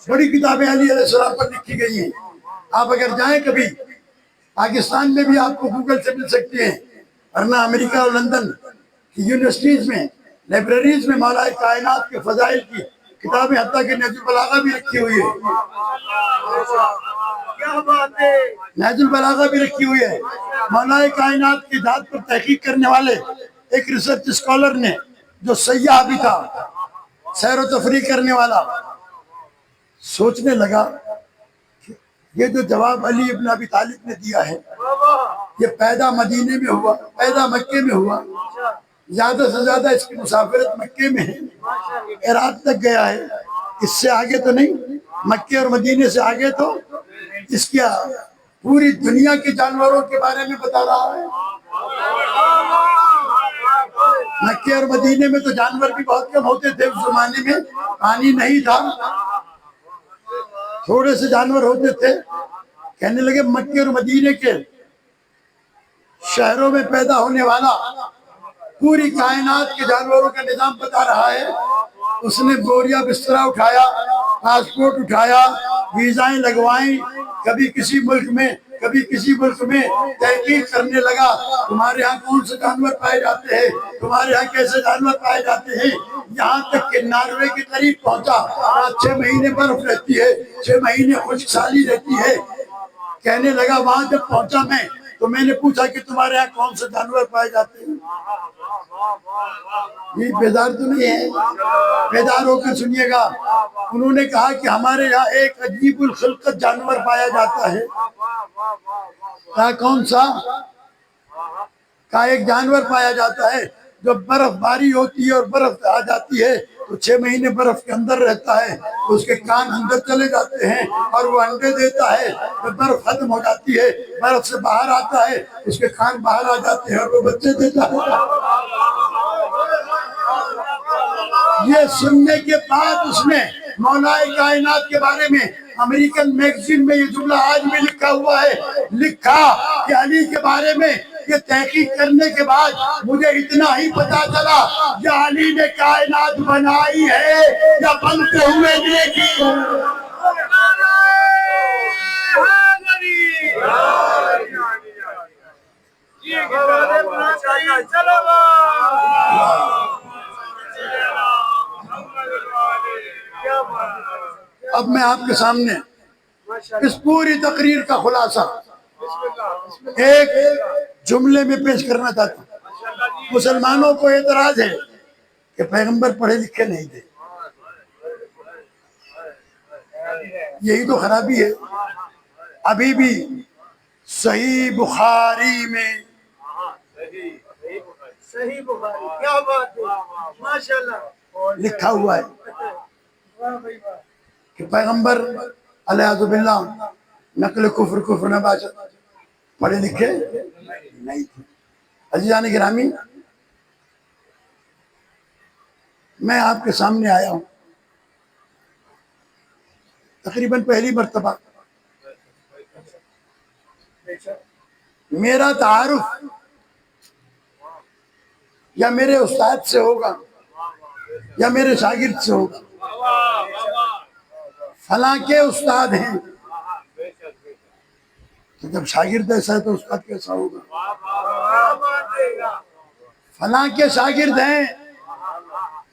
بڑی کتابیں علی علیہ السلام پر لکھی گئی ہیں. آپ اگر جائیں کبھی پاکستان میں بھی آپ کو گوگل سے مل سکتی ہیں، ورنہ امریکہ اور لندن کی یونیورسٹیز میں، لائبریریز میں مولا کائنات کے فضائل کی کتابیں حتیٰ کہ نہج البلاغہ بھی رکھی ہوئی ہے. کیا بات ہے. نہج البلاغہ بھی رکھی ہوئی ہے. مولا کائنات کی ذات پر تحقیق کرنے والے ایک ریسرچ اسکالر نے، جو سیاح بھی تھا، سیر و تفریح کرنے والا، سوچنے لگا کہ یہ جو جواب علی ابن ابی طالب نے دیا ہے، یہ پیدا مدینے میں ہوا، پیدا مکے میں ہوا، زیادہ سے زیادہ اس کی مسافرت مکے میں ہے، عراق تک گیا ہے، اس سے آگے تو نہیں. مکے اور مدینے سے آگے تو اس کی پوری دنیا کے جانوروں کے بارے میں بتا رہا ہے. مکے اور مدینے میں تو جانور بھی بہت کم ہوتے تھے اس زمانے میں، پانی نہیں تھا، تھوڑے سے جانور ہوتے تھے. کہنے لگے مکے اور مدینے کے شہروں میں پیدا ہونے والا پوری کائنات کے جانوروں کا نظام بتا رہا ہے. اس نے بوریا بسترا اٹھایا، پاسپورٹ اٹھایا، ویزائیں لگوائیں، کبھی کسی ملک میں کبھی کسی ملک میں، تحقیق کرنے لگا تمہارے ہاں کون سے جانور پائے جاتے ہیں، تمہارے ہاں کیسے جانور پائے جاتے ہیں. یہاں تک کہ ناروے کے قریب پہنچا، وہاں 6 مہینے برف رہتی ہے، 6 مہینے خشک سالی رہتی ہے. کہنے لگا وہاں جب پہنچا میں تو میں نے پوچھا کہ تمہارے یہاں کون سے جانور پائے جاتے ہیں. یہ بیدار تو نہیں ہے؟ بیدار ہو کے سنیے گا. انہوں نے کہا کہ ہمارے یہاں ایک عجیب الخلقت جانور پایا جاتا ہے. کہا کون سا؟ کہا ایک جانور پایا جاتا ہے جو برف باری ہوتی ہے اور برف آ جاتی ہے تو 6 مہینے برف کے اندر رہتا ہے، اس کے کان اندر چلے جاتے ہیں اور وہ انڈے دیتا ہے. جب برف ختم ہو جاتی ہے، برف سے باہر آتا ہے، اس کے کان باہر آ جاتے ہیں اور وہ بچے دیتا ہے. یہ سننے کے بعد اس نے مولا کائنات کے بارے میں امریکن میگزین میں یہ جملہ آج بھی لکھا ہوا ہے، لکھا کہ علی کے بارے میں یہ تحقیق کرنے کے بعد مجھے اتنا ہی پتا چلا یا علی نے کائنات بنائی ہے یا بنتے ہوئے دیکھی ہے. اب میں آپ کے سامنے اس پوری تقریر کا خلاصہ ایک جملے میں پیش کرنا چاہتا ہوں. مسلمانوں کو اعتراض ہے کہ پیغمبر پڑھے لکھے نہیں تھے. یہی تو خرابی ہے. ابھی بھی صحیح بخاری میں صحیح بخاری، کیا بات ہے، ماشاءاللہ لکھا ہوا ہے کہ پیغمبر علیہ باللہ نقل کفر نباشت پڑھے لکھے نہیں تھے. عزیزان گرامی، میں آپ کے سامنے آیا ہوں تقریباً پہلی مرتبہ. میرا تعارف یا میرے استاد سے ہوگا یا میرے شاگرد سے ہوگا. فلاں کے استاد ہیں، تو جب شاگرد ایسا ہے تو استاد کیسا ہوگا؟ فلاں کے شاگرد ہیں،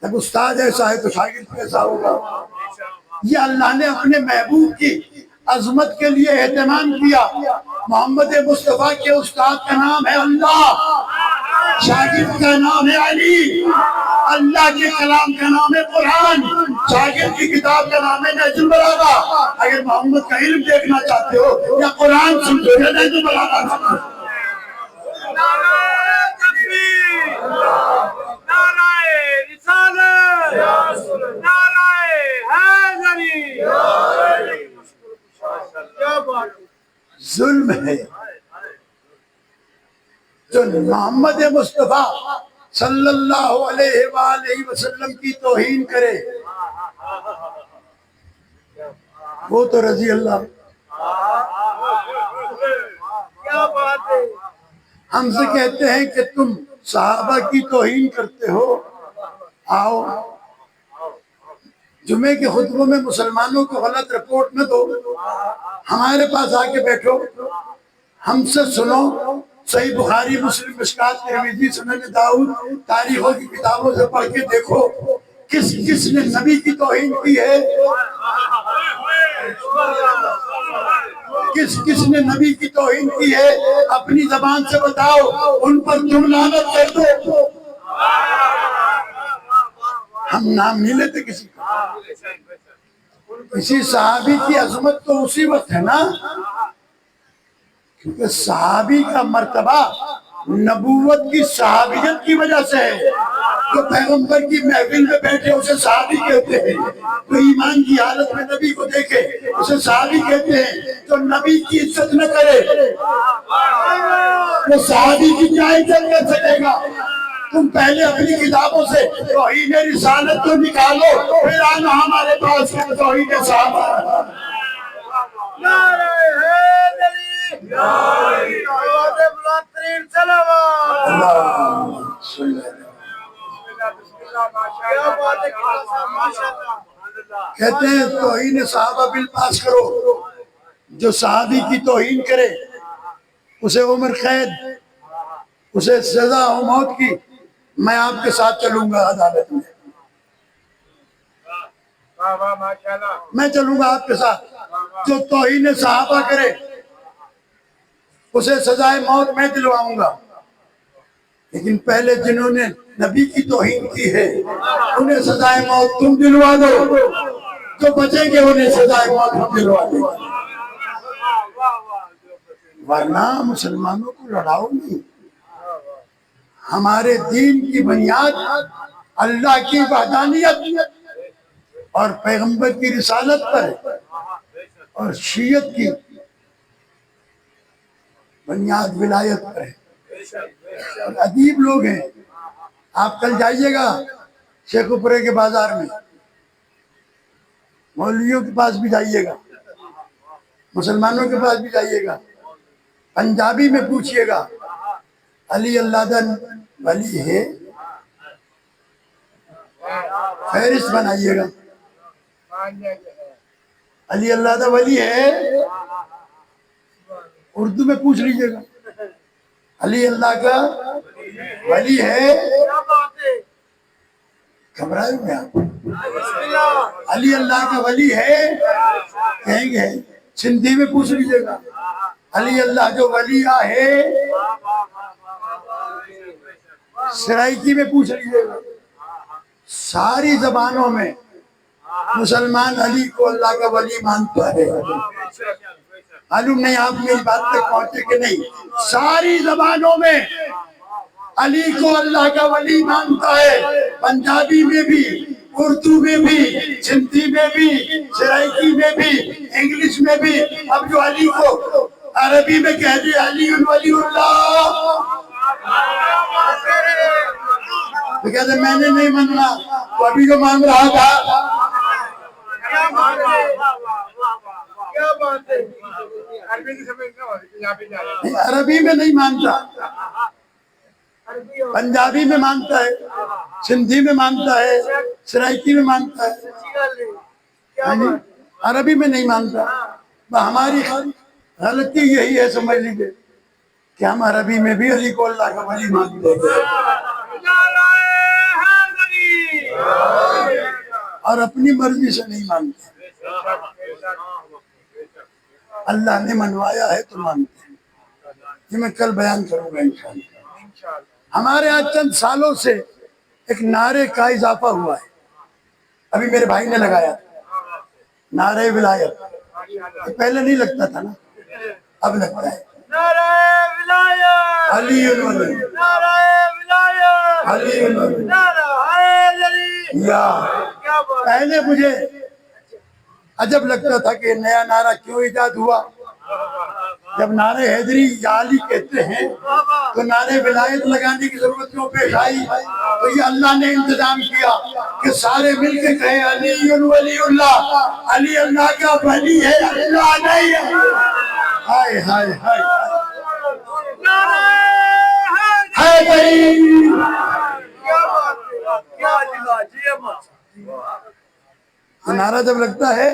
جب استاد ایسا ہے تو شاگرد کیسا ہوگا؟ یہ اللہ نے اپنے محبوب کی عظمت کے لیے اہتمام کیا. محمد مصطفیٰ کے استاد کا نام ہے اللہ، شاگرد کا نام ہے علی. اللہ کے کلام کا نام ہے قرآن، شاگرد کی کتاب کا نام ہے نہج البلاغہ. اگر محمد کا علم دیکھنا چاہتے ہو یا قرآن سمجھو یا نہج البلاغہ سمجھو. ظلم ہے جو محمد مصطفیٰ صلی اللہ علیہ وآلہ وسلم کی توہین کرے. وہ تو رضی اللہ. کیا بات ہے. ہم سے کہتے ہیں کہ تم صحابہ کی توہین کرتے ہو، آؤ جمعے کے خطبوں میں مسلمانوں کو غلط رپورٹ نہ دو، ہمارے پاس آ کے بیٹھو، ہم سے سنو، صحیح بخاری، مسلم، مشکات، ترمذی، سنن داؤد، تاریخوں کی کتابوں سے پڑھ کے دیکھو کس کس نے نبی کی توہین کی ہے، کس کس نے نبی کی توہین کی ہے، اپنی زبان سے بتاؤ، ان پر تم لعنت کر دو۔ ہم نام نہیں لیتے کسی کا، کسی صحابی کی عظمت تو اسی وقت ہے نا، کیونکہ صحابی کا مرتبہ نبوت کی صحابیت کی وجہ سے ہے۔ جو پیغمبر کی محفل میں بیٹھے اسے صحابی کہتے ہیں، جو ایمان کی حالت میں نبی کو دیکھے اسے صحابی کہتے ہیں، جو نبی کی عزت نہ کرے وہ صحابی کی کیا عزت کر سکے گا؟ تم پہلے اپنی کتابوں سے توہین رسالت کو نکالو، پھر آنا ہمارے پاس توہین صحابہ۔ نعرہ حیدری، آواز بلند ترین صلوات۔ اللہم صلی اللہ۔ کیا بات ہے، ماشاءاللہ۔ کہتے ہیں توہین صحابہ بل پاس کرو، جو صحابی کی توہین کرے اسے عمر قید، اسے سزا ہو موت کی، میں آپ کے ساتھ چلوں گا عدالت میں، واہ واہ، ماشاءاللہ۔ میں چلوں گا آپ کے ساتھ۔ جو توہین صحابہ کرے اسے سزائے موت میں دلواؤں گا، لیکن پہلے جنہوں نے نبی کی توہین کی ہے انہیں سزائے موت تم دلوا دو، جو بچیں گے انہیں سزائے موت ہم دلوا دیں گے، ورنہ مسلمانوں کو لڑاؤ نہیں۔ ہمارے دین کی بنیاد اللہ کی وحدانیت اور پیغمبر کی رسالت پر ہے، اور شیعت کی بنیاد ولایت پر ہے۔ اور ادیب لوگ ہیں، آپ کل جائیے گا شیخو پورے کے بازار میں، مولویوں کے پاس بھی جائیے گا، مسلمانوں کے پاس بھی جائیے گا، پنجابی میں پوچھئے گا علی اللہ دا ولی ہے، فہرست بنائیے گا، علی اللہ دا ولی ہے، اردو میں پوچھ لیجئے گا علی اللہ کا ولی ہے، کیا بات ہے، گھبرائے ہوئے آپ، بسم اللہ۔ علی اللہ کا ولی ہے کہیں گے، سندھی میں پوچھ لیجئے گا علی اللہ جو ولی ہے، سرائکی میں پوچھ لیجئے گا، ساری زبانوں میں مسلمان علی کو اللہ کا ولی مانتا ہے۔ معلوم نہیں آپ میری بات تک پہنچے کہ نہیں، ساری زبانوں میں علی کو اللہ کا ولی مانتا ہے، پنجابی میں بھی، اردو میں بھی، سندھی میں بھی، سرائکی میں بھی، انگلش میں بھی۔ اب جو علی کو عربی میں کہہ دے علی ولی اللہ تو کہتے میں نے نہیں ماننا، تو ابھی جو مانگ رہا تھا، کیا بات ہے، کیا بات ہے، عربی کی سمجھ نہ ہو، یہاں پہ جا رہے ہیں۔ عربی میں نہیں مانتا، عربی اور پنجابی میں مانتا ہے، سندھی میں مانتا ہے، سرائکی میں مانتا ہے، اچھی گل ہے، کیا ہاں جی، بات ہے۔ عربی میں نہیں مانتا۔ ہماری غلطی یہی ہے، سمجھ لیجئے کہ ہم عربی میں بھی علی کو اللہ کا ولی مانتے ہیں نعرہ حیدری، اور اپنی مرضی سے نہیں مانتے، اللہ نے منوایا ہے تو مانتے ہیں۔ یہ میں کل بیان کروں گا انشاءاللہ۔ ہمارے یہاں چند سالوں سے ایک نعرے کا اضافہ ہوا ہے، ابھی میرے بھائی نے لگایا نعرے ولایت، یہ پہلے نہیں لگتا تھا نا، اب لگتا ہے نعرہ ولایت، علی الولی، نعرہ ولایت، علی الولی نعرہ حیدری، یا۔ کیا بات ہے۔ پہلے مجھے عجب لگتا تھا کہ نیا نعرہ کیوں ایجاد ہوا، جب نعرے حیدری یا علی کہتے ہیں تو نعرے ولایت لگانے کی ضرورت کیوں پیش آئی؟ تو یہ اللہ نے انتظام کیا کہ سارے مل کے کہیں علی ولی اللہ، علی اللہ کا ولی ہے، اللہ نہیں ہے۔ ہائے ہائے ہائے، نعرہ حیدری. یہ نعرہ جب لگتا ہے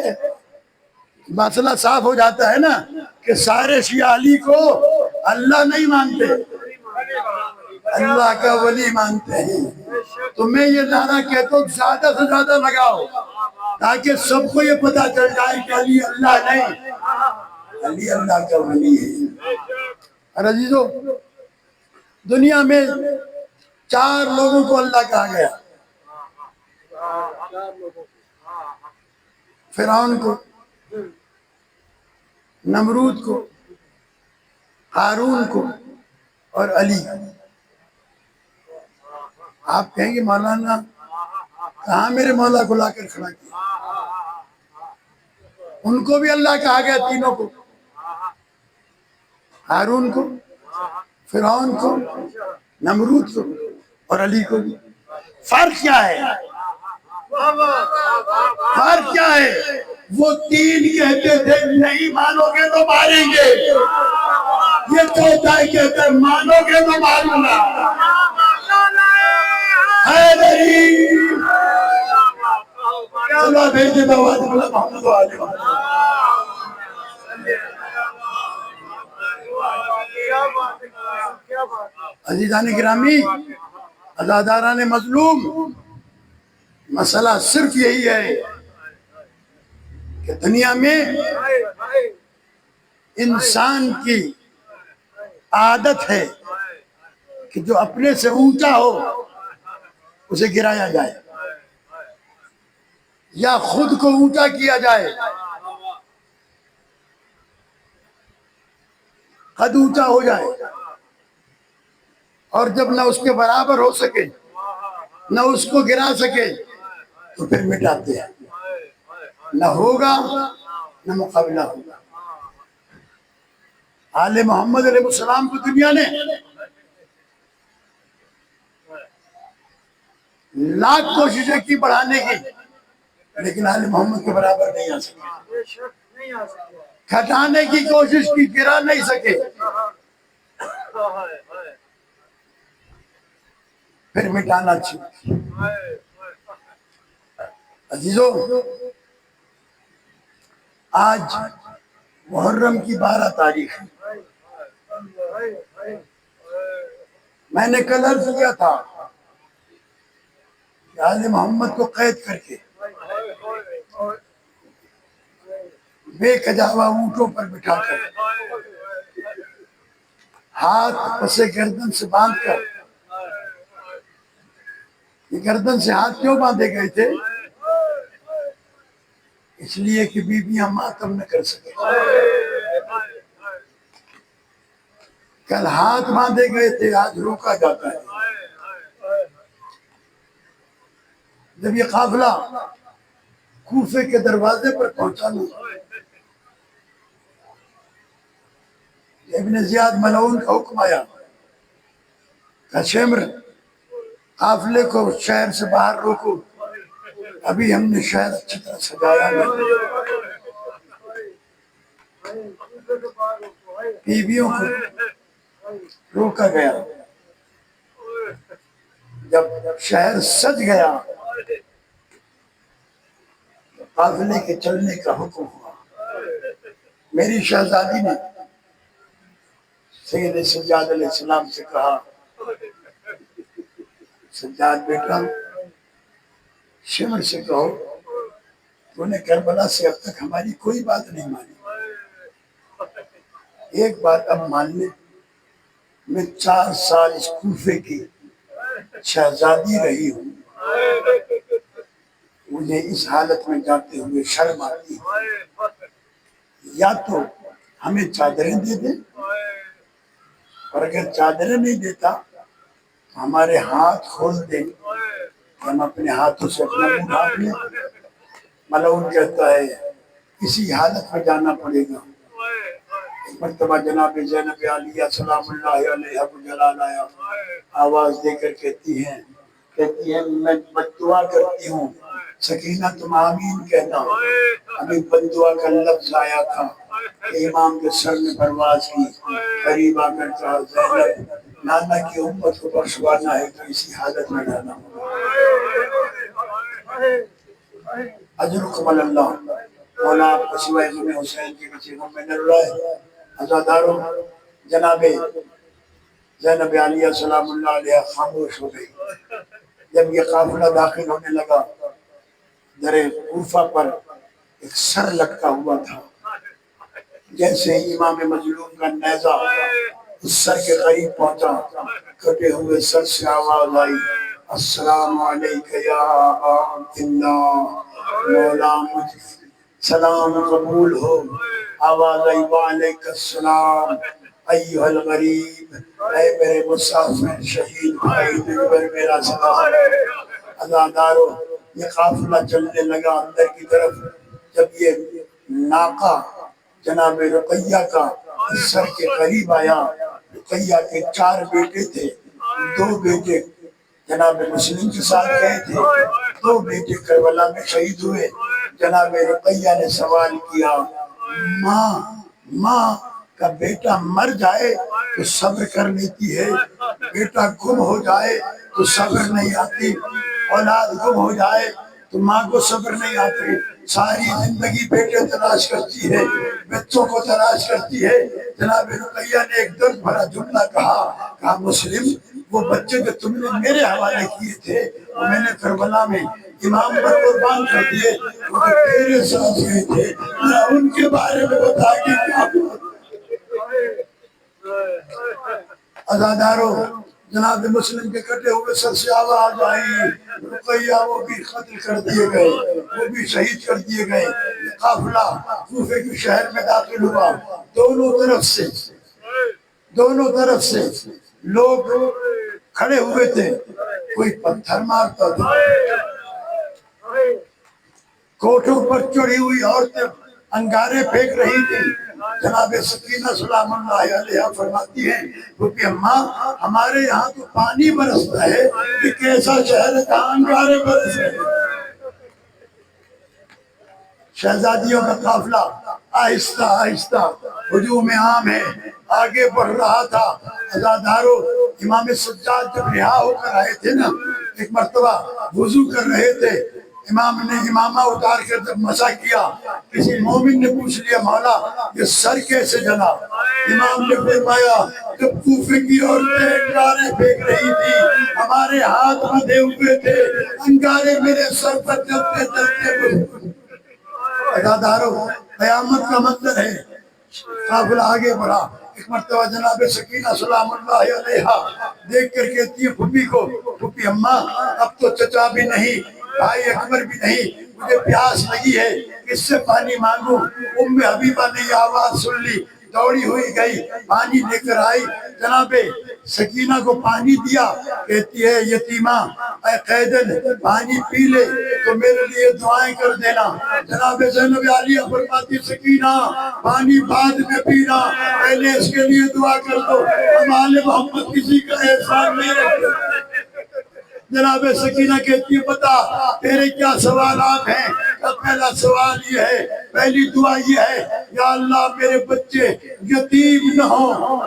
مسئلہ صاف ہو جاتا ہے نا کہ سارے شیعہ علی کو اللہ نہیں مانتے، اللہ کا ولی مانتے ہیں. تو میں یہ نعرہ کہتا ہوں زیادہ سے زیادہ لگاؤ تاکہ سب کو یہ پتا چل جائے کہ علی اللہ نہیں، علی اللہ کا ولی ہے. اور عزیزو، دنیا میں 4 لوگوں کو اللہ کہا گیا: فرعون کو، نمرود کو، ہارون کو اور علی. آپ کہیں گے مولانا کہاں میرے مولا کو لا کر کھڑا کیا؟ ان کو بھی اللہ کہا گیا، تینوں کو، ہارون کو، فرعون کو، نمرود کو اور علی کو بھی. فرق کیا ہے؟ فرق کیا ہے؟ وہ 3 کہتے تھے نہیں مانو گے تو ماریں گے، یہ چوتھا کہتے مانو گے تو ماروں گا. حیدری چلو بھیجے بواد محمد علی. عزیزان گرامی، عزاداران مظلوم، مسئلہ صرف یہی ہے کہ دنیا میں انسان کی عادت ہے کہ جو اپنے سے اونچا ہو اسے گرایا جائے یا خود کو اونچا کیا جائے. قد اونچا ہو جائے اور جب نہ اس کے برابر ہو سکے نہ اس کو گرا سکے تو پھر مٹاتے ہیں. نہ ہوگا نہ مقابلہ ہوگا. آل محمد علیہ السلام کو دنیا نے لاکھ کوششیں کی بڑھانے کی، لیکن آل محمد کے برابر نہیں آ سکے. کھٹانے کی کوشش کی، گرا نہیں سکے. پھر مٹانا چاہیے. عزیزو، آج محرم کی 12 تاریخ ہے. میں نے کل عرض کیا تھا کہ آل محمد کو قید کر کے بے کجاوا اونٹوں پر بٹھا کر ہاتھ پسے گردن سے باندھ کر، یہ گردن سے ہاتھ کیوں باندھے گئے تھے؟ اس لیے کہ بیویاں ماتم نہ کر سکے. کل ہاتھ باندھے گئے تھے، آج روکا جاتا ہے. جب یہ قافلہ کوفے کے دروازے پر پہنچا نا، ابن زیاد ملعون کا حکم آیا کہ شمر قافلے کو شہر سے باہر روکو، ابھی ہم نے شہر اچھی طرح سجایا نہیں. بیویوں کو روکا گیا. جب شہر سج گیا قافلے کے چلنے کا حکم ہوا. میری شہزادی نے سید سجاد علیہ السلام سے کہا، سجاد بیٹا، شمر سے کہو تو نے کربلا سے اب تک ہماری کوئی بات نہیں مانی، ایک بات اب مان لے، میں 4 سال اس کوفے کی شہزادی رہی ہوں، مجھے اس حالت میں جاتے ہوئے شرم آتی ہے. یا تو ہمیں چادریں دے دیں، اور اگر چادریں نہیں دیتا تو ہمارے ہاتھ کھول دیں کہ ہم اپنے ہاتھوں سے اپنا منہ ڈھانپ لیں. ملعون کہتا ہے کسی حالت میں جانا پڑے گا. ایک مرتبہ جناب زینب عالیہ سلام اللہ علیہ کو جلال آیا، آواز دے کر کہتی ہیں میں بددعا کرتی ہوں، سکینہ تم آمین کہنا. ابھی بددعا کا لفظ آیا تھا کہ امام کے سر میں پرواز کی، قریب آ کر کہا زینب نانا کی امت کو بخشوانا ہے تو اسی حالت میں لانا ہوگا۔ اجرکم اللہ۔ مولا آپ کو سوائے غم حسین کے کسی غم میں نہ رلائے۔ عزاداروں، جناب زینب عالیہ سلام اللہ علیہ خاموش ہو گئی۔ جب یہ قافلہ داخل ہونے لگا، در کوفہ پر ایک سر لٹکا ہوا تھا، جیسے امام مظلوم کا نیزہ اس سر کے قریب پہنچا، کٹے ہوئے سر سے آواز آئی، السلام علیکہ یا ابا عبداللہ، مولا مجھ سلام قبول ہو۔ آواز آئی، وعلیکہ السلام ایھا الغریب، اے میرے مسافر شہید بھائی دلبر میرا سلام۔ عزادارو، یہ قافلہ چلنے لگا اندر کی طرف۔ جب یہ ناقہ جناب رقیہ کا سر کے قریب آیا، رقیہ کے 4 بیٹے تھے، 2 بیٹے جناب مسلم کے ساتھ گئے تھے، 2 بیٹے کربلا میں شہید ہوئے۔ جناب رقیہ نے سوال کیا، ماں کا بیٹا مر جائے تو صبر کر لیتی ہے، بیٹا گم ہو جائے تو صبر نہیں آتی، اولاد گم ہو جائے تو ماں کو صبر نہیں آتے، ساری زندگی بیٹے تلاش کرتی ہے، بچوں کو تلاش کرتی ہے۔ جناب رقیہ نے ایک درد بھرا جملہ کہا مسلم، وہ بچے جو تم نے میرے حوالے کیے تھے وہ میں نے کربلا میں امام پر قربان کر دیے، وہ تیرے ساتھ گئے تھے، ان کے بارے میں بتا کہ کیا ہوا۔ عزادارو، جناب مسلم کے کٹے ہوئے سر سے آواز آئی، رقیہ وہ بھی قتل کر دیے گئے، وہ بھی شہید کر دیے گئے۔ قافلہ کوفے کے شہر میں داخل ہوا، دونوں طرف سے لوگ کھڑے ہوئے تھے، کوئی پتھر مارتا تھا، کوٹھوں پر چڑھی ہوئی عورتیں انگارے پھینک رہی تھی۔ جناب سکینہ سلام اللہ علیہ فرماتی ہیں، کیونکہ اماں ہمارے یہاں تو پانی برستا ہے، یہ کیسا شہر ہے جہاں انگارے برس رہے ہیں۔ شہزادیوں کا قافلہ آہستہ آہستہ ہجوم عام ہے آگے بڑھ رہا تھا۔ عزادارو، امام سجاد جب رہا ہو کر آئے تھے نا، ایک مرتبہ وضو کر رہے تھے، امام نے امامہ اتار کر جب مسح کیا، کسی مومن نے پوچھ لیا، مولا یہ سر کیسے جلا؟ امام نے فرمایا، جب کوفے کی عورتیں انگارے پھینک رہی تھی، ہمارے ہاتھ بندھے ہوئے تھے، انگارے میرے سر پر جلتے جلتے۔ عزادارو، قیامت کا منظر ہے۔ قافلہ آگے بڑھا، ایک مرتبہ جناب سکینہ سلام اللہ علیہ دیکھ کر کہتی ہے پھوپھی کو، پھوپھی اماں اب تو چچا بھی نہیں، بھائی اکبر بھی نہیں، مجھے پیاس لگی ہے، کس سے پانی مانگوں؟ ام حبیبہ نے یہ آواز سن لی، دوڑی ہوئی گئی، پانی لے کر آئی، جناب سکینہ کو پانی دیا، کہتی ہے یتیمہ اے قیدن پانی پی لے تو میرے لیے دعائیں کر دینا۔ جناب زینب عالیہ فرماتی سکینہ پانی بعد میں پینا، پہلے اس کے لیے دعا کر دو، ہم آل محمد کسی کا احسان نہیں رکھتے۔ جناب سکینہ کہتی ہے بتا تیرے کیا سوالات ہیں؟ پہلا سوال یہ ہے، پہلی دعا یہ ہے، یا اللہ میرے بچے یتیم نہ ہوں،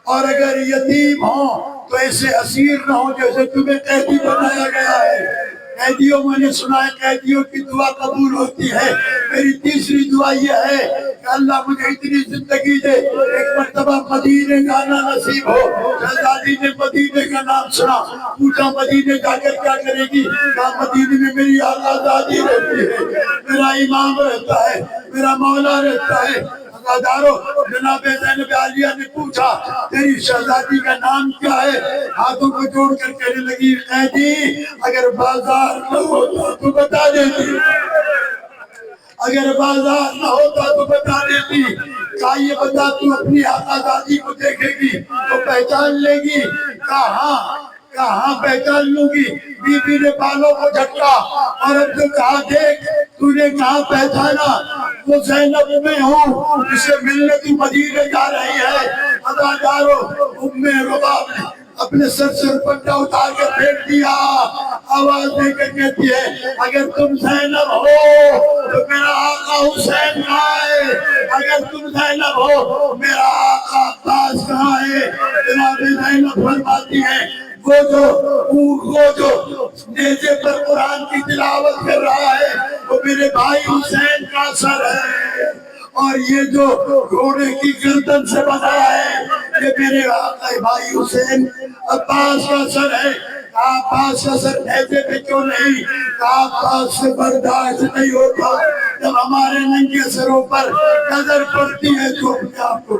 اور اگر یتیم ہوں تو ایسے اسیر نہ ہوں جیسے تمہیں قیدی بنایا گیا ہے۔ قیدیوں میں نے سنا ہے قیدیوں کی دعا قبول ہوتی ہے۔ میری تیسری دعا یہ ہے کہ اللہ مجھے اتنی زندگی دے ایک مرتبہ مدینے جانا نصیب ہو۔ شہزادی نے مدینے کا نام سنا، پوچھا مدینے جا کر کیا کرے گی؟ کہا مدینے میں میری آزادی رہتی ہے، میرا امام رہتا ہے، میرا مولا رہتا ہے۔ عزادارو، جناب زینب عالیہ نے پوچھا تیری شہزادی کا نام کیا ہے؟ ہاتھوں کو جوڑ کر کہنے لگی قیدی اگر بازار نہ ہوتا تو بتا دیتی، اگر بازار نہ ہوتا تو بتا دیتی۔ کہا یہ بتا تو اپنی آزادی کو دیکھے گی تو پہچان لے گی؟ کہاں پہچان لوں گی؟ بی بی نے بالوں کو جھٹکا اور اب تو کہا دیکھ تو نے کہاں پہچانا؟ وہ زینب میں ہوں جسے ملنے تو مدینے جا رہی ہے۔ عزادارو، ام رباب نے اپنے سر سے دوپٹہ اتار کر پھینک دیا، آواز دے کر کہتی ہے اگر تم زینب ہو تو میرا آقا حسین کہاں ہے؟ اگر تم زینب ہو میرا آقا عباس کہاں ہے؟ جناب زینب فرماتی ہے وہ جو نیزے پر قرآن کی تلاوت کر رہا ہے وہ میرے بھائی حسین کا سر ہے، اور یہ جو گھوڑے کی گردن سے بنا ہے یہ میرے آقا بھائی حسین عباس کا سر ہے۔ عباس کا سر نیزے پہ کیوں نہیں؟ عباس سے برداشت نہیں ہوتا جب ہمارے ننگے سروں پر نظر پڑتی ہے تو اپنے آپ کو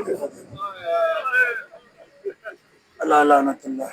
اللہ لعنت اللہ۔